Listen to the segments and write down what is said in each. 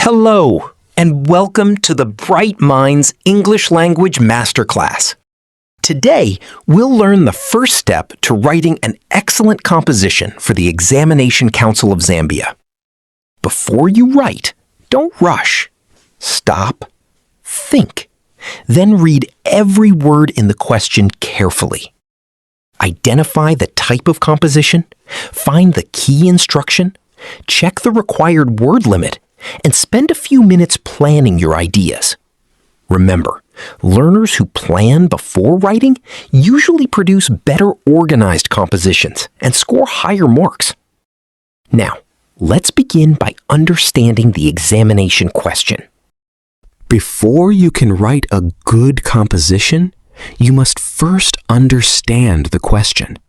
Hello, and welcome to the Bright Minds English Language Masterclass. Today, we'll learn the first step to writing an excellent composition for the Examination Council of Zambia. Before you write, don't rush. Stop, think, then read every word in the question carefully. Identify the type of composition, find the key instruction, check the required word limit, and spend a few minutes planning your ideas. Remember, learners who plan before writing usually produce better organized compositions and score higher marks. Now, let's begin by understanding the examination question. Before you can write a good composition, you must first understand the question.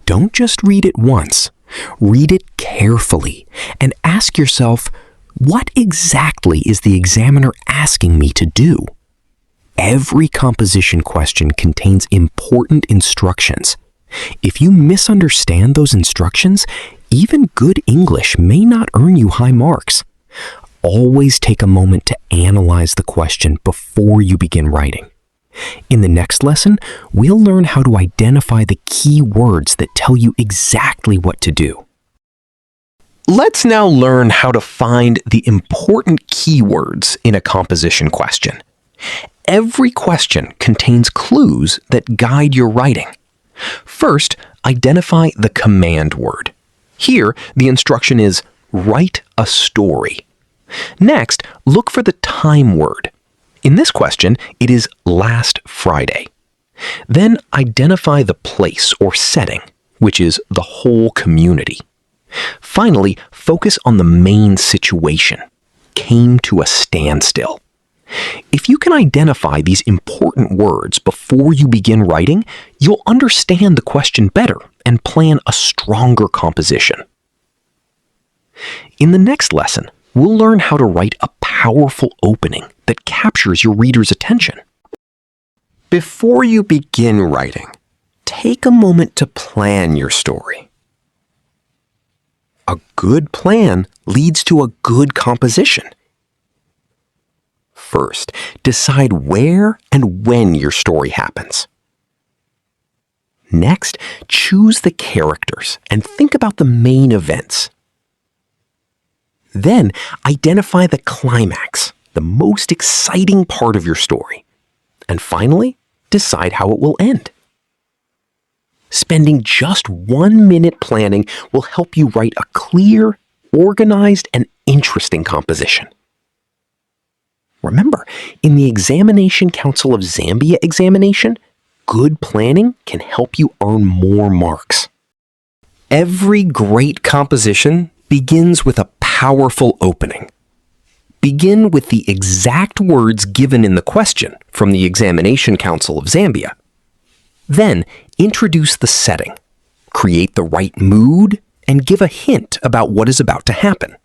Don't just read it once. Read it carefully and ask yourself, what exactly is the examiner asking me to do? Every composition question contains important instructions. If you misunderstand those instructions, even good English may not earn you high marks. Always take a moment to analyze the question before you begin writing. In the next lesson, we'll learn how to identify the key words that tell you exactly what to do. Let's now learn how to find the important keywords in a composition question. Every question contains clues that guide your writing. First, identify the command word. Here, the instruction is, write a story. Next, look for the time word. In this question, it is last Friday. Then identify the place or setting, which is the whole community. Finally, focus on the main situation. Came to a standstill. If you can identify these important words before you begin writing, you'll understand the question better and plan a stronger composition. In the next lesson, we'll learn how to write a powerful opening that captures your reader's attention. Before you begin writing, take a moment to plan your story. A good plan leads to a good composition. First, decide where and when your story happens. Next, choose the characters and think about the main events. Then, identify the climax, the most exciting part of your story. And finally, decide how it will end. Spending just 1 minute planning will help you write a clear, organized, and interesting composition. Remember, in the Examination Council of Zambia examination, good planning can help you earn more marks. Every great composition begins with a powerful opening. Begin with the exact words given in the question from the Examination Council of Zambia. Then, introduce the setting, create the right mood, and give a hint about what is about to happen.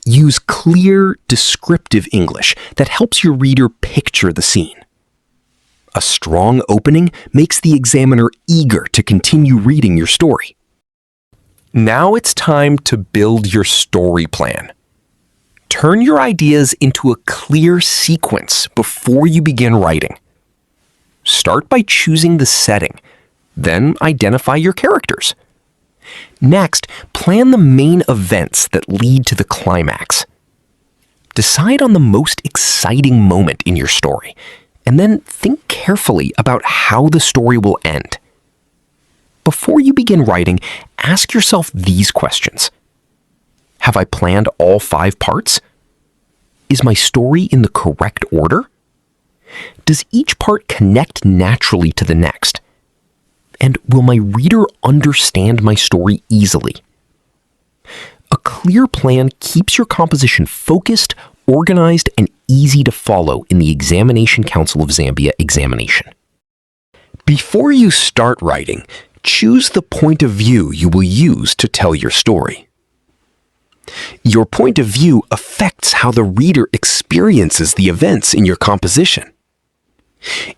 Use clear, descriptive English that helps your reader picture the scene. A strong opening makes the examiner eager to continue reading your story. Now it's time to build your story plan. Turn your ideas into a clear sequence before you begin writing. Start by choosing the setting, then identify your characters. Next, plan the main events that lead to the climax. Decide on the most exciting moment in your story, and then think carefully about how the story will end. Before you begin writing, ask yourself these questions. Have I planned all 5 parts? Is my story in the correct order? Does each part connect naturally to the next? And will my reader understand my story easily? A clear plan keeps your composition focused, organized, and easy to follow in the Examination Council of Zambia examination. Before you start writing, choose the point of view you will use to tell your story. Your point of view affects how the reader experiences the events in your composition.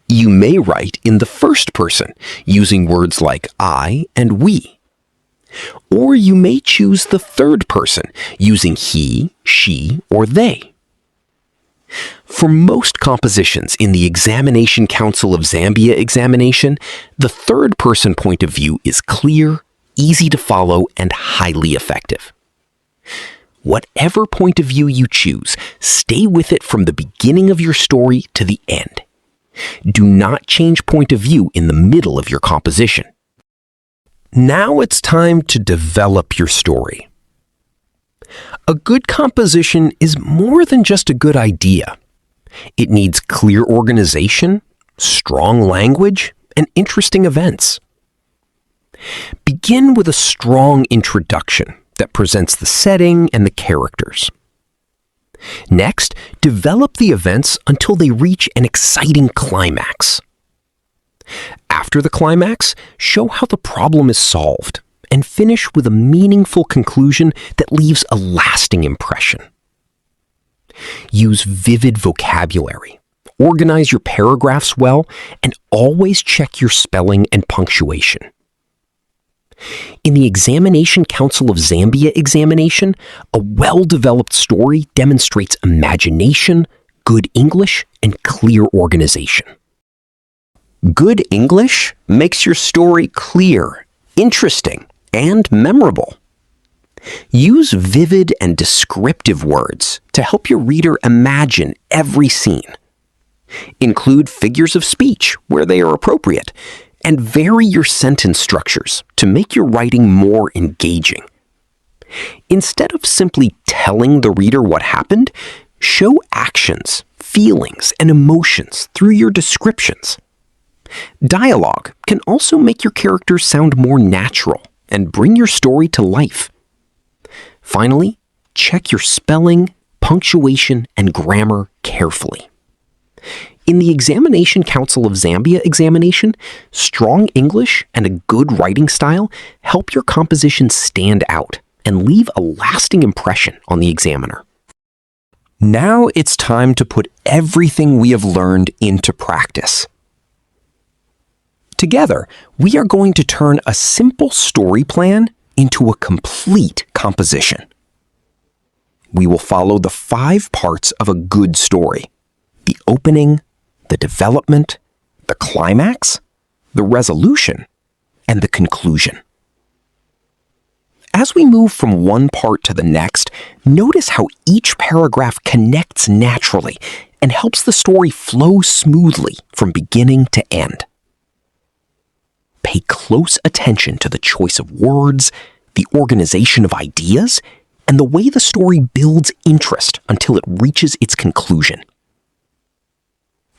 You may write in the first person, using words like I and we. Or you may choose the third person using he, she, or they. For most compositions in the Examination Council of Zambia examination, the third person point of view is clear, easy to follow, and highly effective. Whatever point of view you choose, stay with it from the beginning of your story to the end. Do not change point of view in the middle of your composition. Now it's time to develop your story. A good composition is more than just a good idea. It needs clear organization, strong language, and interesting events. Begin with a strong introduction that presents the setting and the characters. Next, develop the events until they reach an exciting climax. After the climax, show how the problem is solved and finish with a meaningful conclusion that leaves a lasting impression. Use vivid vocabulary, organize your paragraphs well, and always check your spelling and punctuation. In the Examination Council of Zambia examination, a well-developed story demonstrates imagination, good English, and clear organization. Good English makes your story clear, interesting, and memorable. Use vivid and descriptive words to help your reader imagine every scene. Include figures of speech where they are appropriate, and vary your sentence structures to make your writing more engaging. Instead of simply telling the reader what happened, show actions, feelings, and emotions through your descriptions. Dialogue can also make your characters sound more natural and bring your story to life. Finally, check your spelling, punctuation, and grammar carefully. In the Examination Council of Zambia examination, strong English and a good writing style help your composition stand out and leave a lasting impression on the examiner. Now it's time to put everything we have learned into practice. Together, we are going to turn a simple story plan into a complete composition. We will follow the 5 parts of a good story: the opening, the development, the climax, the resolution, and the conclusion. As we move from one part to the next, notice how each paragraph connects naturally and helps the story flow smoothly from beginning to end. Pay close attention to the choice of words, the organization of ideas, and the way the story builds interest until it reaches its conclusion.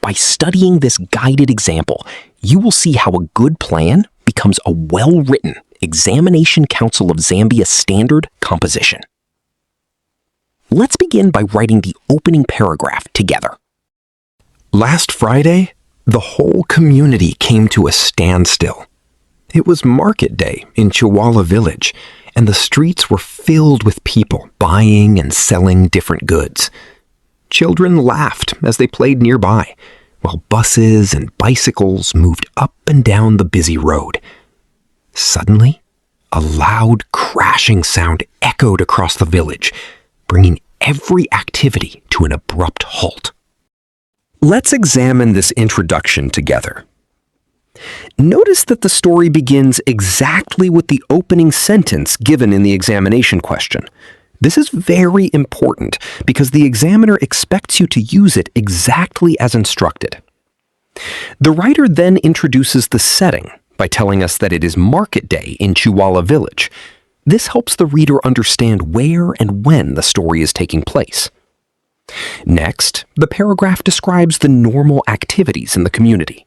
By studying this guided example, you will see how a good plan becomes a well-written Examination Council of Zambia standard composition. Let's begin by writing the opening paragraph together. Last Friday, the whole community came to a standstill. It was market day in Chihuahua Village, and the streets were filled with people buying and selling different goods. Children laughed as they played nearby, while buses and bicycles moved up and down the busy road. Suddenly, a loud crashing sound echoed across the village, bringing every activity to an abrupt halt. Let's examine this introduction together. Notice that the story begins exactly with the opening sentence given in the examination question. This is very important because the examiner expects you to use it exactly as instructed. The writer then introduces the setting by telling us that it is market day in Chihuahua Village. This helps the reader understand where and when the story is taking place. Next, the paragraph describes the normal activities in the community.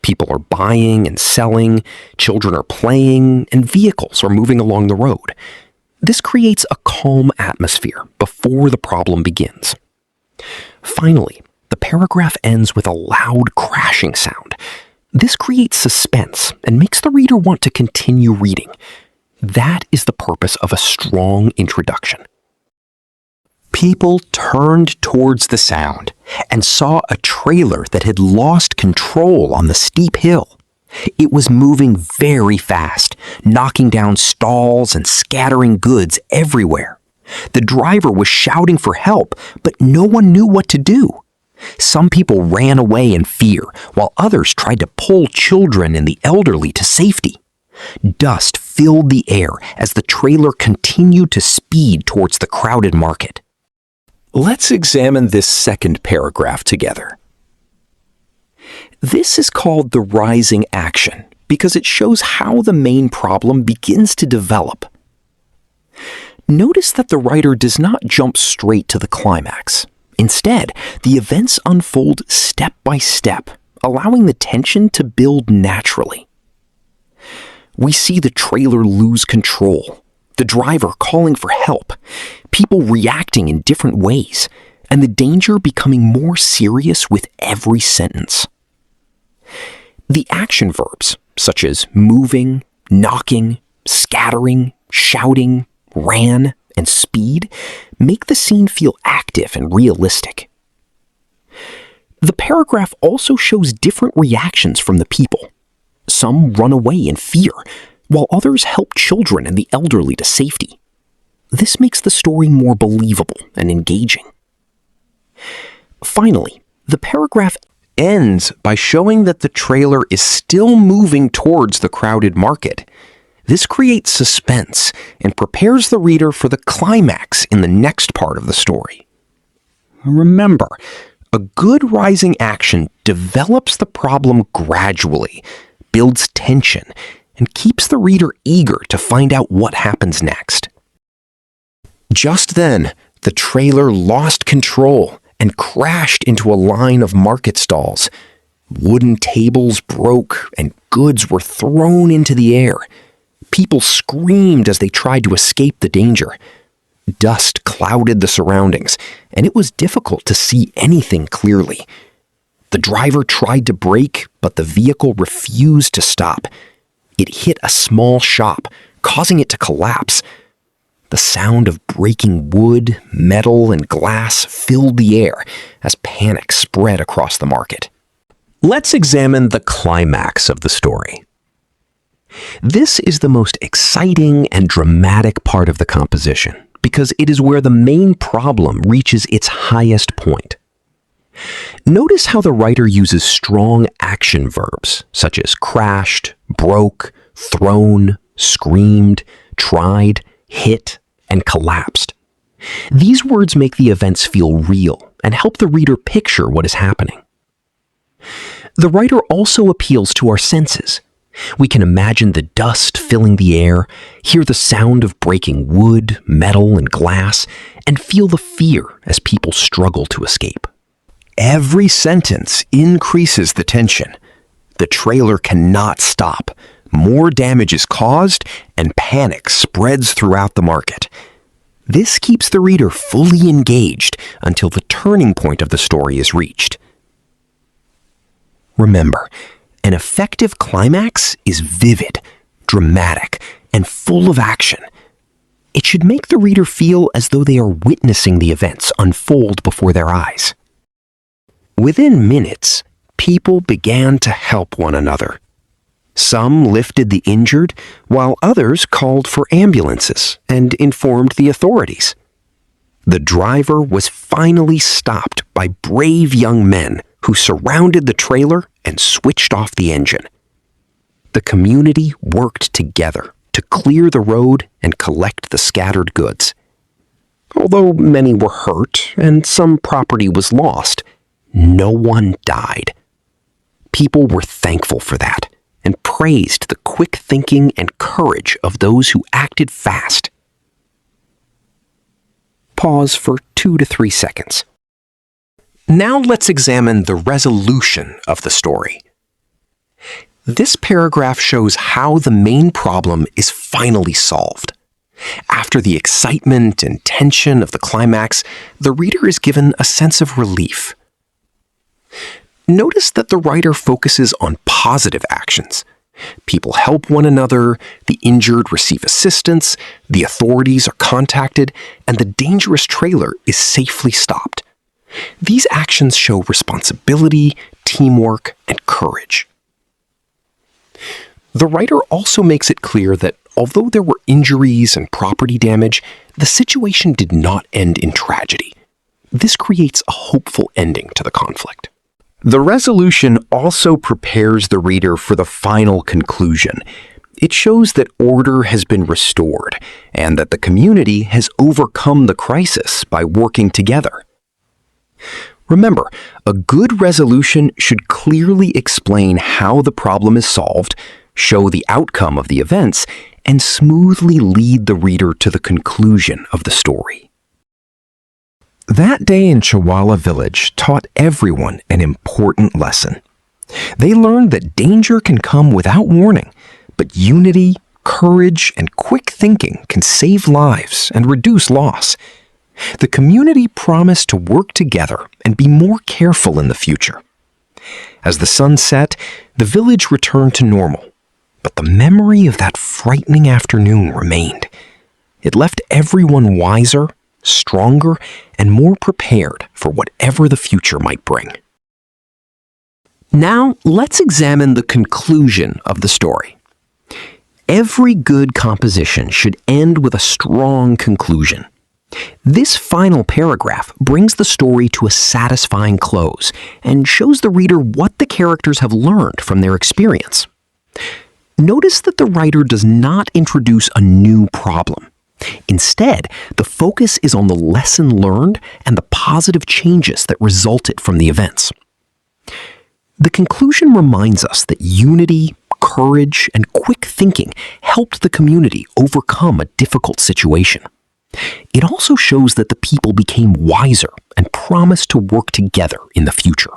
People are buying and selling, children are playing, and vehicles are moving along the road. This creates a calm atmosphere before the problem begins. Finally, the paragraph ends with a loud crashing sound. This creates suspense and makes the reader want to continue reading. That is the purpose of a strong introduction. People turned towards the sound and saw a trailer that had lost control on the steep hill. It was moving very fast, knocking down stalls and scattering goods everywhere. The driver was shouting for help, but no one knew what to do. Some people ran away in fear, while others tried to pull children and the elderly to safety. Dust filled the air as the trailer continued to speed towards the crowded market. Let's examine this second paragraph together. This is called the rising action because it shows how the main problem begins to develop. Notice that the writer does not jump straight to the climax. Instead, the events unfold step by step, allowing the tension to build naturally. We see the trailer lose control, the driver calling for help, people reacting in different ways, and the danger becoming more serious with every sentence. The action verbs, such as moving, knocking, scattering, shouting, ran, and speed, make the scene feel active and realistic. The paragraph also shows different reactions from the people. Some run away in fear, while others help children and the elderly to safety. This makes the story more believable and engaging. Finally, the paragraph ends by showing that the trailer is still moving towards the crowded market. This creates suspense and prepares the reader for the climax in the next part of the story. Remember, a good rising action develops the problem gradually, builds tension, and keeps the reader eager to find out what happens next. Just then, the trailer lost control and crashed into a line of market stalls. Wooden tables broke and goods were thrown into the air. People screamed as they tried to escape the danger. Dust clouded the surroundings, and it was difficult to see anything clearly. The driver tried to brake, but the vehicle refused to stop. It hit a small shop, causing it to collapse. The sound of breaking wood, metal, and glass filled the air as panic spread across the market. Let's examine the climax of the story. This is the most exciting and dramatic part of the composition because it is where the main problem reaches its highest point. Notice how the writer uses strong action verbs such as crashed, broke, thrown, screamed, tried, hit, and collapsed. These words make the events feel real and help the reader picture what is happening. The writer also appeals to our senses. We can imagine the dust filling the air, hear the sound of breaking wood, metal, and glass, and feel the fear as people struggle to escape. Every sentence increases the tension. The trailer cannot stop. More damage is caused, and panic spreads throughout the market. This keeps the reader fully engaged until the turning point of the story is reached. Remember, an effective climax is vivid, dramatic, and full of action. It should make the reader feel as though they are witnessing the events unfold before their eyes. Within minutes, people began to help one another. Some lifted the injured, while others called for ambulances and informed the authorities. The driver was finally stopped by brave young men who surrounded the trailer and switched off the engine. The community worked together to clear the road and collect the scattered goods. Although many were hurt and some property was lost, no one died. People were thankful for that and praised the quick thinking and courage of those who acted fast. Pause for 2 to 3 seconds. Now let's examine the resolution of the story. This paragraph shows how the main problem is finally solved. After the excitement and tension of the climax, the reader is given a sense of relief. Notice that the writer focuses on positive actions. People help one another, the injured receive assistance, the authorities are contacted, and the dangerous trailer is safely stopped. These actions show responsibility, teamwork, and courage. The writer also makes it clear that although there were injuries and property damage, the situation did not end in tragedy. This creates a hopeful ending to the conflict. The resolution also prepares the reader for the final conclusion. It shows that order has been restored and that the community has overcome the crisis by working together. Remember, a good resolution should clearly explain how the problem is solved, show the outcome of the events, and smoothly lead the reader to the conclusion of the story. That day in Chawala village taught everyone an important lesson. They learned that danger can come without warning, but unity, courage, and quick thinking can save lives and reduce loss. The community promised to work together and be more careful in the future. As the sun set, the village returned to normal, but the memory of that frightening afternoon remained. It left everyone wiser, stronger, and more prepared for whatever the future might bring. Now, let's examine the conclusion of the story. Every good composition should end with a strong conclusion. This final paragraph brings the story to a satisfying close and shows the reader what the characters have learned from their experience. Notice that the writer does not introduce a new problem. Instead, the focus is on the lesson learned and the positive changes that resulted from the events. The conclusion reminds us that unity, courage, and quick thinking helped the community overcome a difficult situation. It also shows that the people became wiser and promised to work together in the future.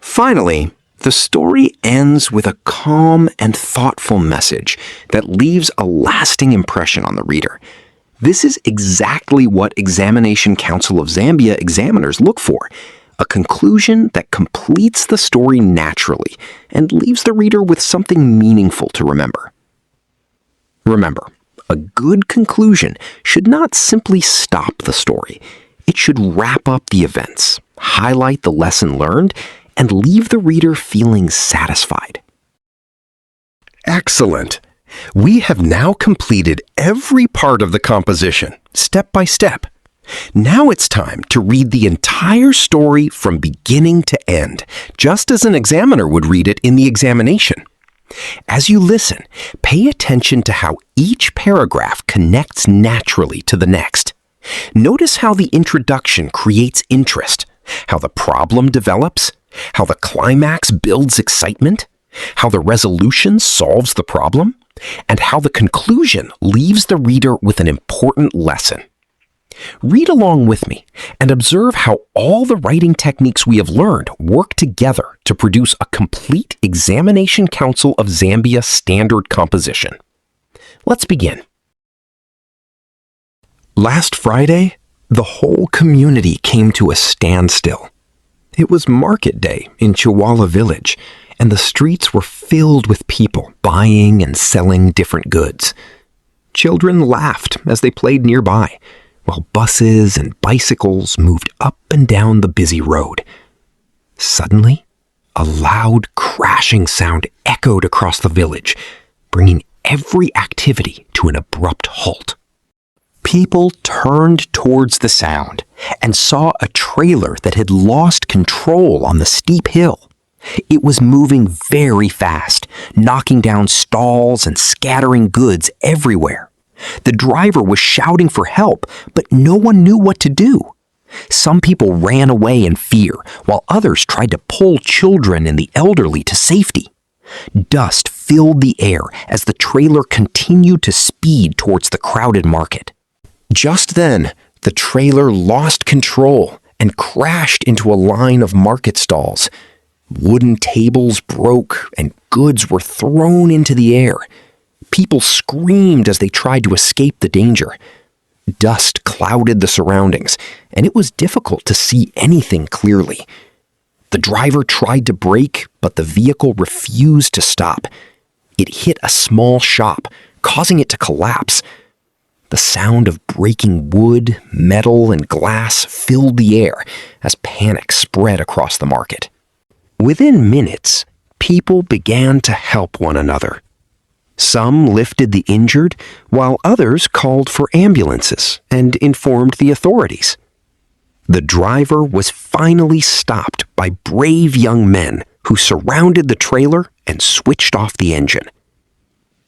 Finally, the story ends with a calm and thoughtful message that leaves a lasting impression on the reader. This is exactly what Examination Council of Zambia examiners look for, a conclusion that completes the story naturally and leaves the reader with something meaningful to remember. Remember, a good conclusion should not simply stop the story. It should wrap up the events, highlight the lesson learned, and leave the reader feeling satisfied. Excellent! We have now completed every part of the composition, step by step. Now it's time to read the entire story from beginning to end, just as an examiner would read it in the examination. As you listen, pay attention to how each paragraph connects naturally to the next. Notice how the introduction creates interest, how the problem develops, how the climax builds excitement, how the resolution solves the problem, and how the conclusion leaves the reader with an important lesson. Read along with me and observe how all the writing techniques we have learned work together to produce a complete Examination Council of Zambia standard composition. Let's begin. Last Friday, the whole community came to a standstill. It was market day in Chawala village, and the streets were filled with people buying and selling different goods. Children laughed as they played nearby, while buses and bicycles moved up and down the busy road. Suddenly, a loud crashing sound echoed across the village, bringing every activity to an abrupt halt. People turned towards the sound and saw a trailer that had lost control on the steep hill. It was moving very fast, knocking down stalls and scattering goods everywhere. The driver was shouting for help, but no one knew what to do. Some people ran away in fear, while others tried to pull children and the elderly to safety. Dust filled the air as the trailer continued to speed towards the crowded market. Just then, the trailer lost control and crashed into a line of market stalls. Wooden tables broke and goods were thrown into the air. People screamed as they tried to escape the danger. Dust clouded the surroundings, and it was difficult to see anything clearly. The driver tried to brake, but the vehicle refused to stop. It hit a small shop, causing it to collapse. The sound of breaking wood, metal, and glass filled the air as panic spread across the market. Within minutes, people began to help one another. Some lifted the injured, while others called for ambulances and informed the authorities. The driver was finally stopped by brave young men who surrounded the trailer and switched off the engine.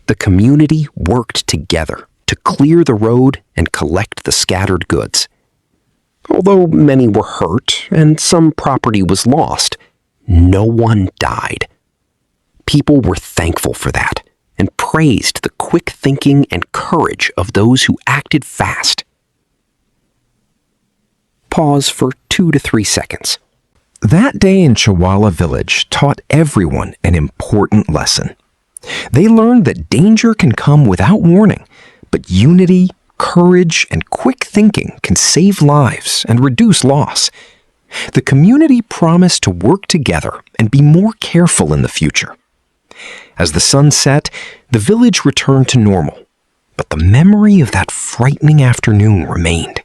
The community worked together to clear the road and collect the scattered goods. Although many were hurt and some property was lost, no one died. People were thankful for that and praised the quick thinking and courage of those who acted fast. Pause for 2 to 3 seconds. That day in Chawala village taught everyone an important lesson. They learned that danger can come without warning, but unity, courage, and quick thinking can save lives and reduce loss. The community promised to work together and be more careful in the future. As the sun set, the village returned to normal, but the memory of that frightening afternoon remained.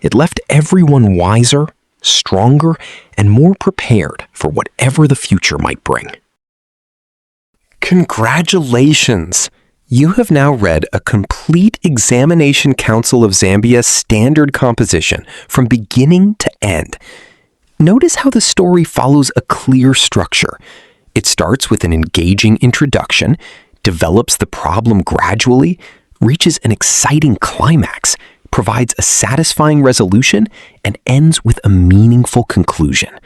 It left everyone wiser, stronger, and more prepared for whatever the future might bring. Congratulations! You have now read a complete Examination Council of Zambia standard composition from beginning to end. Notice how the story follows a clear structure. It starts with an engaging introduction, develops the problem gradually, reaches an exciting climax, provides a satisfying resolution, and ends with a meaningful conclusion.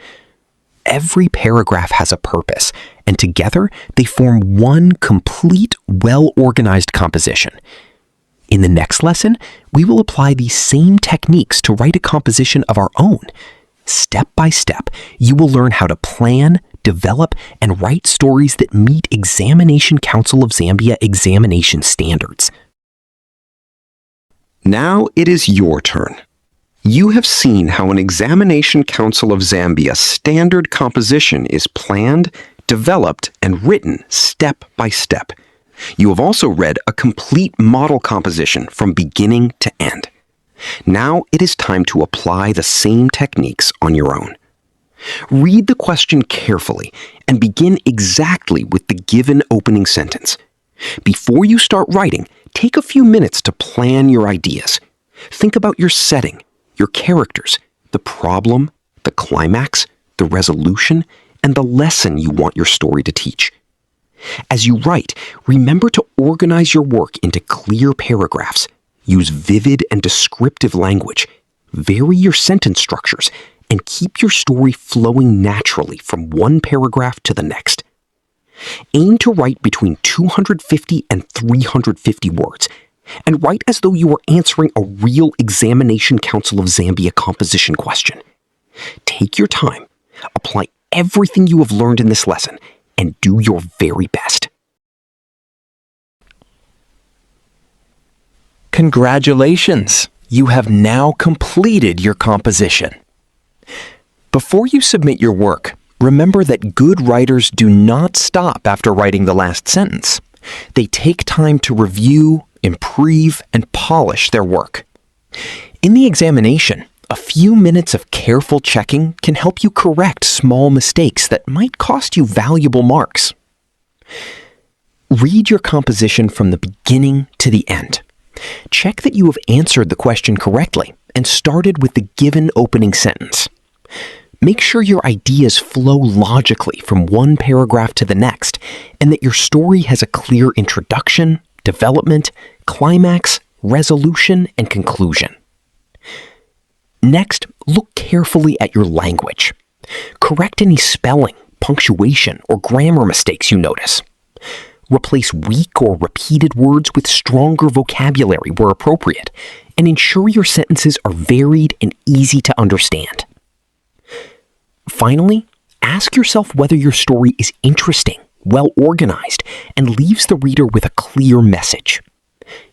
Every paragraph has a purpose, and together they form one complete, well-organized composition. In the next lesson, we will apply these same techniques to write a composition of our own. Step by step, you will learn how to plan, develop, and write stories that meet Examination Council of Zambia examination standards. Now it is your turn. You have seen how an Examination Council of Zambia standard composition is planned, developed, and written step by step. You have also read a complete model composition from beginning to end. Now it is time to apply the same techniques on your own. Read the question carefully and begin exactly with the given opening sentence. Before you start writing, take a few minutes to plan your ideas. Think about your setting, your characters, the problem, the climax, the resolution, and the lesson you want your story to teach. As you write, remember to organize your work into clear paragraphs. Use vivid and descriptive language. Vary your sentence structures, and keep your story flowing naturally from one paragraph to the next. Aim to write between 250 and 350 words, and write as though you are answering a real Examination Council of Zambia composition question. Take your time, apply everything you have learned in this lesson, and do your very best. Congratulations! You have now completed your composition. Before you submit your work, remember that good writers do not stop after writing the last sentence. They take time to review, improve, and polish their work. In the examination, a few minutes of careful checking can help you correct small mistakes that might cost you valuable marks. Read your composition from the beginning to the end. Check that you have answered the question correctly and started with the given opening sentence. Make sure your ideas flow logically from one paragraph to the next, and that your story has a clear introduction, development, climax, resolution, and conclusion. Next, look carefully at your language. Correct any spelling, punctuation, or grammar mistakes you notice. Replace weak or repeated words with stronger vocabulary where appropriate, and ensure your sentences are varied and easy to understand. Finally, ask yourself whether your story is interesting, well-organized, and leaves the reader with a clear message.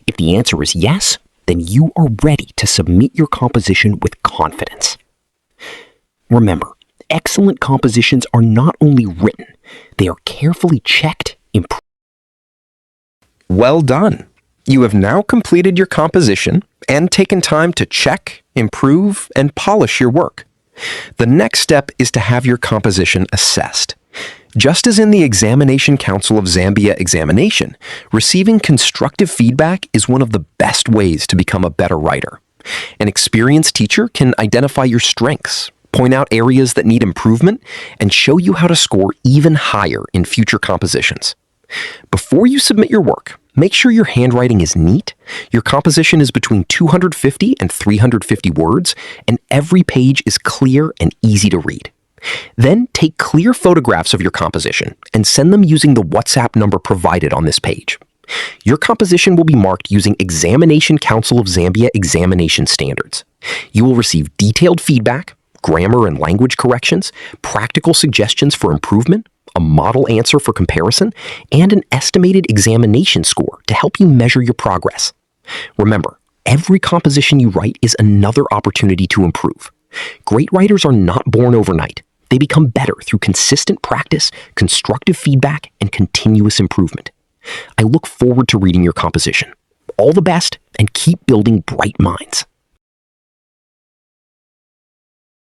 If the answer is yes, then you are ready to submit your composition with confidence. Remember, excellent compositions are not only written, they are carefully checked, improved. Well done! You have now completed your composition and taken time to check, improve, and polish your work. The next step is to have your composition assessed. Just as in the Examination Council of Zambia examination, receiving constructive feedback is one of the best ways to become a better writer. An experienced teacher can identify your strengths, point out areas that need improvement, and show you how to score even higher in future compositions. Before you submit your work, make sure your handwriting is neat, your composition is between 250 and 350 words, and every page is clear and easy to read. Then take clear photographs of your composition and send them using the WhatsApp number provided on this page. Your composition will be marked using Examination Council of Zambia examination standards. You will receive detailed feedback, grammar and language corrections, practical suggestions for improvement, a model answer for comparison, and an estimated examination score to help you measure your progress. Remember, every composition you write is another opportunity to improve. Great writers are not born overnight. They become better through consistent practice, constructive feedback, and continuous improvement. I look forward to reading your composition. All the best, and keep building bright minds.